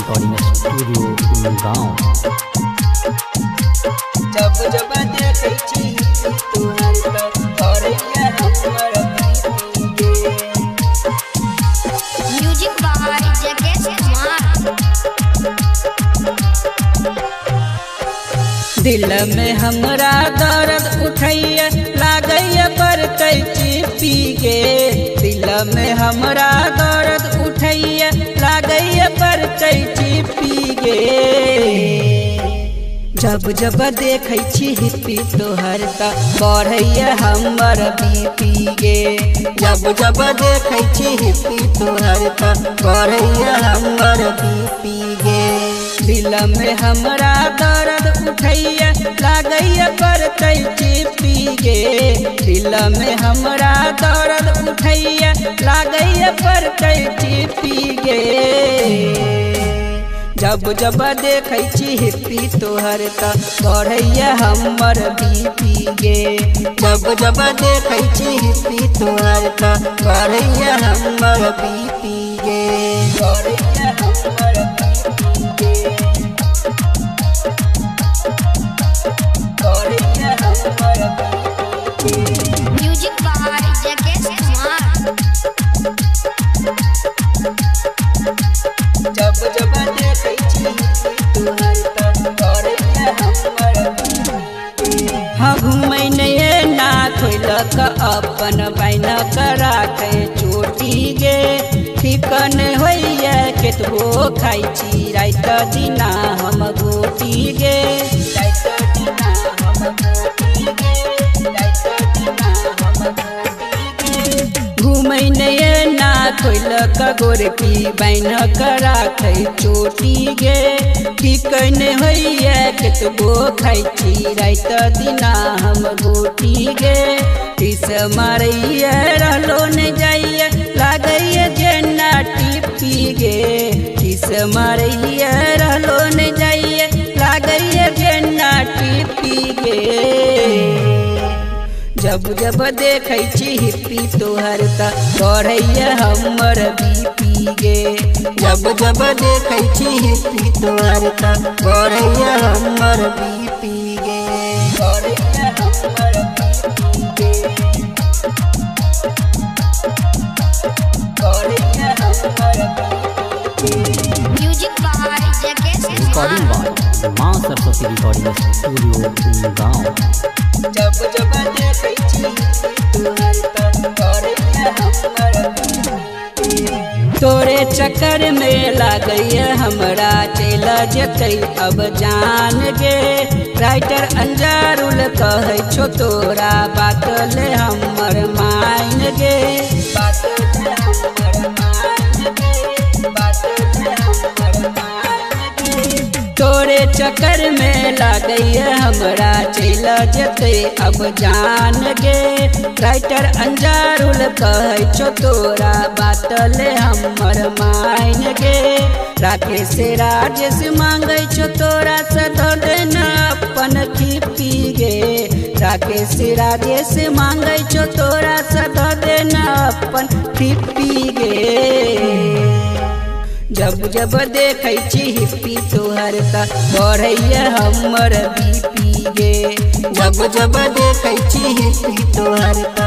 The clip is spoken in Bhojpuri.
रिकॉर्डिंग स्टूडियो गाँव। जब जब देखै छी तोहर त करैया हमर म्यूजिक बाय जगेश कुमार। दिल में हमरा दर्द उठैया लागैया पर कैची पी गे। दिल में हमरा दर्द उठैया लागैया पर कैची पी गे। जब जब देखै छी हिप्पी तोहर त बढ़ैया हमर बीपी गे। जब जब देखै छी हिप्पी तोहर त बढ़ैया हमर बीपी गे। दिल में हमरा दर्द उठैया लागैया पर कैची पी गे। दिल में हमरा दर्द उठैया लागैया पर कैची पी गे। जब जब देखै छी हिप्पी तोहर त बढ़ैया हमर बीपी गे। जब जब देखै छी हिप्पी तोहर त बढ़ैया हमर बीपी गे। बढ़ैया हमर बीपी गे। बढ़ैया हमर बीपी गे। म्यूजिक बाय जगेश कुमार। जब जब देखै छी तोहर त बढ़ैया हमर हाँ घूमै नहीं ना खोलक अपन बहन करा के चोटी गे। ठिकन होइया केतबो खाइ छी रात दिना हम गोटी गे। रात दिना हम गोटी गे। रात दिना हम गोटी गे। घूमै नहीं ना खोलक गोरकी बहन करा के चोटी गे। ठिकन होइया केतबो खाइ छी रात दिना हम गोटी गे। टिस मारैया रहलो न जाइया लागैया जेना टिपी गे। टिस मारैया रहलो न जाइया लागैया जेना टिपी गे। जब जब देखै छी हिप्पी तोहर त बढ़ैया हमर बीपी गे। जब जब देखै छी हिप्पी तोहर त बढ़ैया हमर बीपी गे। बढ़ैया हमर बीपी गे। बढ़ैया हमर बीपी गे। म्यूजिक बाय जगेश रिकॉर्डिंग कुमार। बाय माँ सरस्वती रिकॉर्डिंग स्टूडियो गाँव। जब जब देखै छी तोहर त बढ़ैया हमर तोरे चक्कर में लागैया हमरा चल जतै अब जान गे। राइटर अंजारुल कहै छो तोरा बात ले हमर मान गे। बात ले हमर मान गे। बात ले हमर मान गे। तोरे चक्कर में लागैया हमरा चल जतै अब जान गे। राइटर अंजारुल कहै छो तोरा बात ले हमर मान गे। राकेश राजेश मांगै छो तोरा से दर्द अपन खिपी गे। राकेश राजेश मांगै छो तोरा से दर्द अपन खिपी गे। जब जब देखै छी हिप्पी तोहर त बढ़ैया हमर बीपी गे। जब जब देखै छी हिप्पी तोहर त